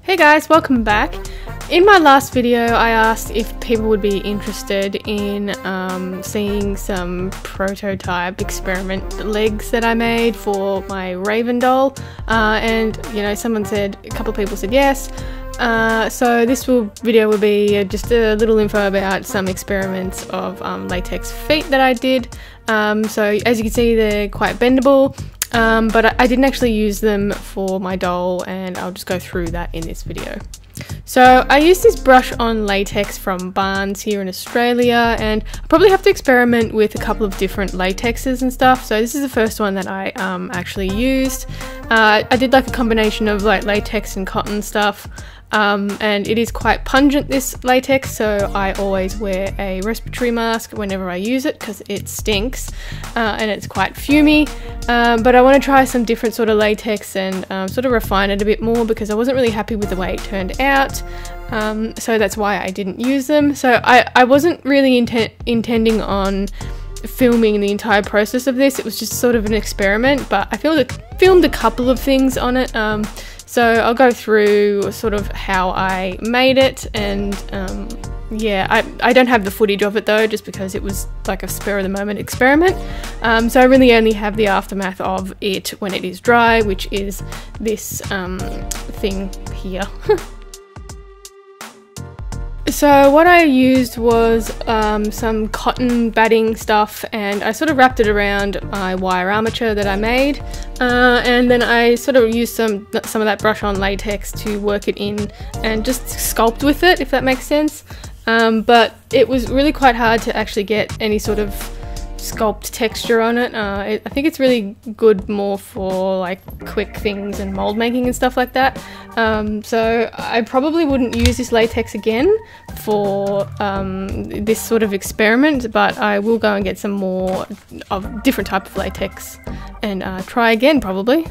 Hey guys, welcome back. In my last video I asked if people would be interested in seeing some prototype experiment legs that I made for my Raven doll, and you know, a couple of people said yes. So this video will be just a little info about some experiments of latex feet that I did. So as you can see, they're quite bendable. But I didn't actually use them for my doll, and I'll just go through that in this video. So I used this brush on latex from Barnes here in Australia, and I probably have to experiment with a couple of different latexes and stuff. So this is the first one that I actually used. I did like a combination of like latex and cotton stuff. And it is quite pungent, this latex, so I always wear a respiratory mask whenever I use it because it stinks, and it's quite fumey. But I want to try some different sort of latex and sort of refine it a bit more because I wasn't really happy with the way it turned out. So that's why I didn't use them. So I wasn't really intending on filming the entire process of this. It was just sort of an experiment, but I filmed a couple of things on it. So I'll go through sort of how I made it, and yeah, I don't have the footage of it though, just because it was like a spur of the moment experiment. So I really only have the aftermath of it when it is dry, which is this thing here. So what I used was some cotton batting stuff, and I sort of wrapped it around my wire armature that I made, and then I sort of used some of that brush on latex to work it in and just sculpt with it, if that makes sense. But it was really quite hard to actually get any sort of sculpt texture on it. I think it's really good more for like quick things and mold making and stuff like that. So I probably wouldn't use this latex again for this sort of experiment, but I will go and get some more of different type of latex and try again probably.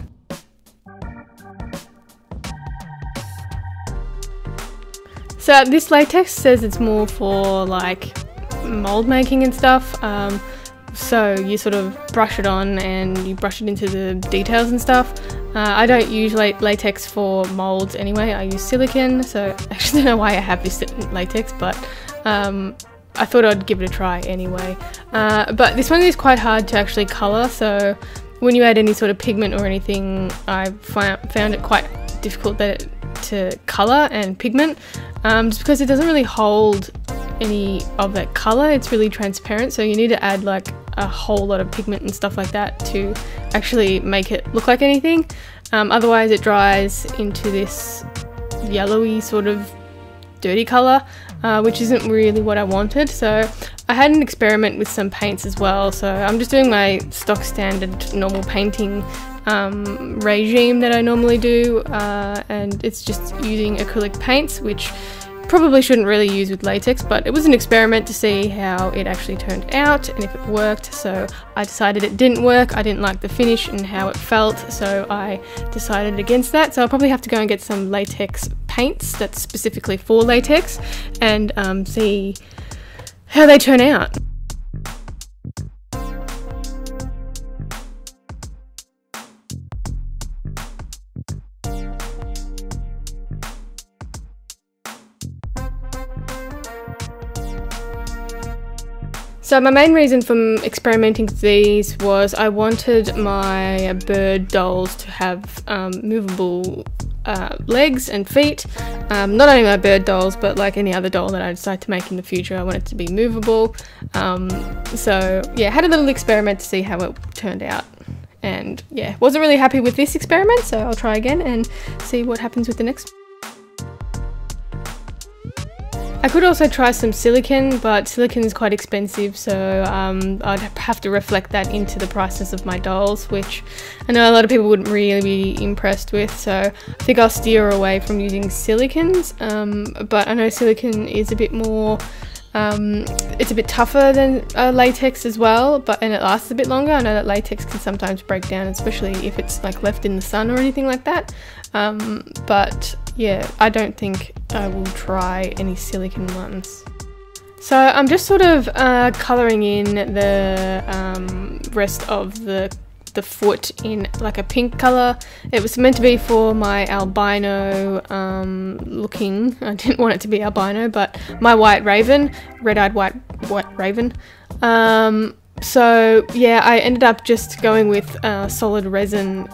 So this latex says it's more for like mold making and stuff. So you sort of brush it on and you brush it into the details and stuff. I don't use latex for molds anyway, I use silicone, so I actually don't know why I have this latex, but I thought I'd give it a try anyway. But this one is quite hard to actually colour, so when you add any sort of pigment or anything, I found it quite difficult to colour and pigment, just because it doesn't really hold any of that colour. It's really transparent, so you need to add like a whole lot of pigment and stuff like that to actually make it look like anything. Otherwise it dries into this yellowy sort of dirty colour, which isn't really what I wanted. So I had an experiment with some paints as well, so I'm just doing my stock standard normal painting regime that I normally do, and it's just using acrylic paints, which probably shouldn't really use with latex, but it was an experiment to see how it actually turned out and if it worked. So I decided it didn't work. I didn't like the finish and how it felt, so I decided against that. So I'll probably have to go and get some latex paints that's specifically for latex and see how they turn out. So my main reason for experimenting with these was I wanted my bird dolls to have movable legs and feet. Not only my bird dolls, but like any other doll that I decide to make in the future, I want it to be movable. So yeah, had a little experiment to see how it turned out. And yeah, wasn't really happy with this experiment, so I'll try again and see what happens with the next one. I could also try some silicone, but silicone is quite expensive, so I'd have to reflect that into the prices of my dolls, which I know a lot of people wouldn't really be impressed with, so I think I'll steer away from using silicones. But I know silicone is a bit more, it's a bit tougher than latex as well, and it lasts a bit longer. I know that latex can sometimes break down, especially if it's like left in the sun or anything like that. But yeah, I don't think I will try any silicone ones. So I'm just sort of colouring in the rest of the the foot in like a pink colour. It was meant to be for my albino looking, I didn't want it to be albino, but my white raven, red-eyed white raven. So yeah, I ended up just going with solid resin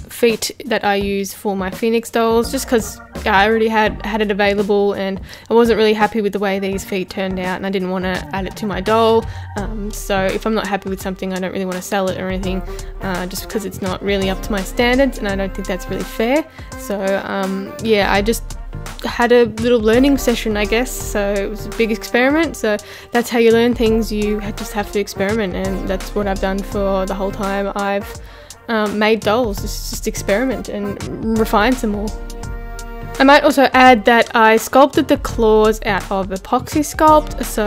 feet that I use for my Phoenix dolls, just because I already had it available and I wasn't really happy with the way these feet turned out, and I didn't want to add it to my doll. So if I'm not happy with something, I don't really want to sell it or anything, just because it's not really up to my standards, and I don't think that's really fair. So yeah, I just had a little learning session, I guess. So it was a big experiment. So that's how you learn things. You just have to experiment, and that's what I've done for the whole time I've made dolls. Just experiment and refine some more. I might also add that I sculpted the claws out of epoxy sculpt, so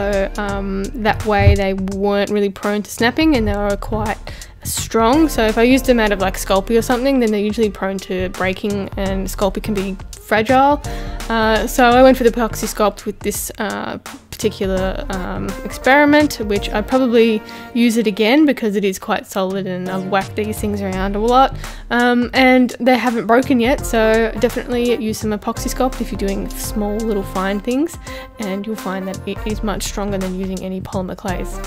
that way they weren't really prone to snapping and they were quite strong. So if I used them out of like Sculpey or something, then they're usually prone to breaking, and Sculpey can be fragile. So I went for the epoxy sculpt with this particular experiment, which I probably use it again because it is quite solid and I've whacked these things around a lot, and they haven't broken yet. So definitely use some epoxy sculpt if you're doing small little fine things, and you'll find that it is much stronger than using any polymer clays.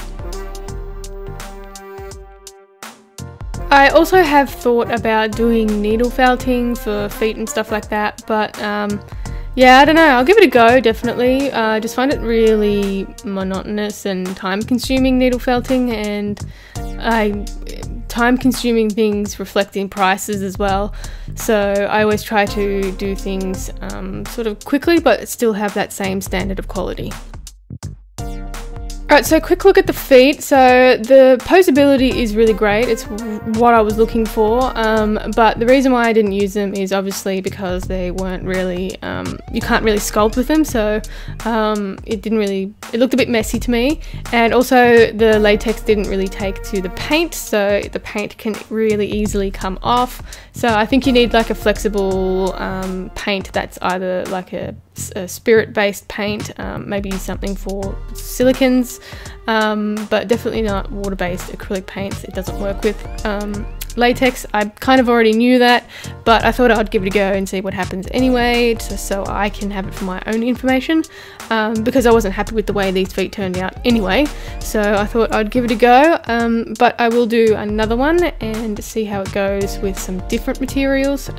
I also have thought about doing needle felting for feet and stuff like that, but yeah, I don't know, I'll give it a go, definitely. I just find it really monotonous and time consuming, needle felting, and time consuming things reflecting prices as well. So I always try to do things sort of quickly but still have that same standard of quality. Alright, so quick look at the feet. So the posability is really great, it's what I was looking for, but the reason why I didn't use them is obviously because they weren't really, you can't really sculpt with them, so it looked a bit messy to me, and also the latex didn't really take to the paint, so the paint can really easily come off. So I think you need like a flexible paint that's either like a spirit-based paint, maybe something for silicons, but definitely not water-based acrylic paints. It doesn't work with latex. I kind of already knew that, but I thought I'd give it a go and see what happens anyway, just so I can have it for my own information, because I wasn't happy with the way these feet turned out anyway, so I thought I'd give it a go. But I will do another one and see how it goes with some different materials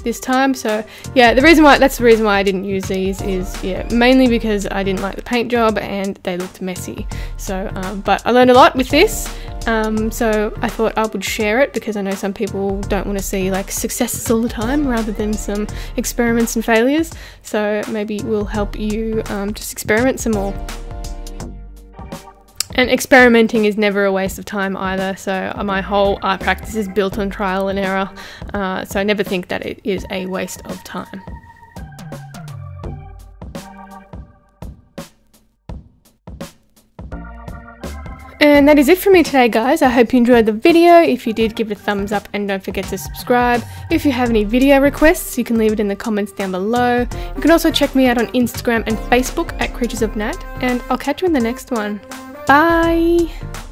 this time. So yeah, that's the reason why I didn't use these is, yeah, mainly because I didn't like the paint job and they looked messy. So but I learned a lot with this, so I thought I would share it, because I know some people don't want to see like successes all the time rather than some experiments and failures, so maybe it will help you just experiment some more. And experimenting is never a waste of time either, so my whole art practice is built on trial and error, so I never think that it is a waste of time. And that is it for me today, guys. I hope you enjoyed the video. If you did, give it a thumbs up and don't forget to subscribe. If you have any video requests, you can leave it in the comments down below. You can also check me out on Instagram and Facebook at Creatures of Nat, and I'll catch you in the next one. Bye!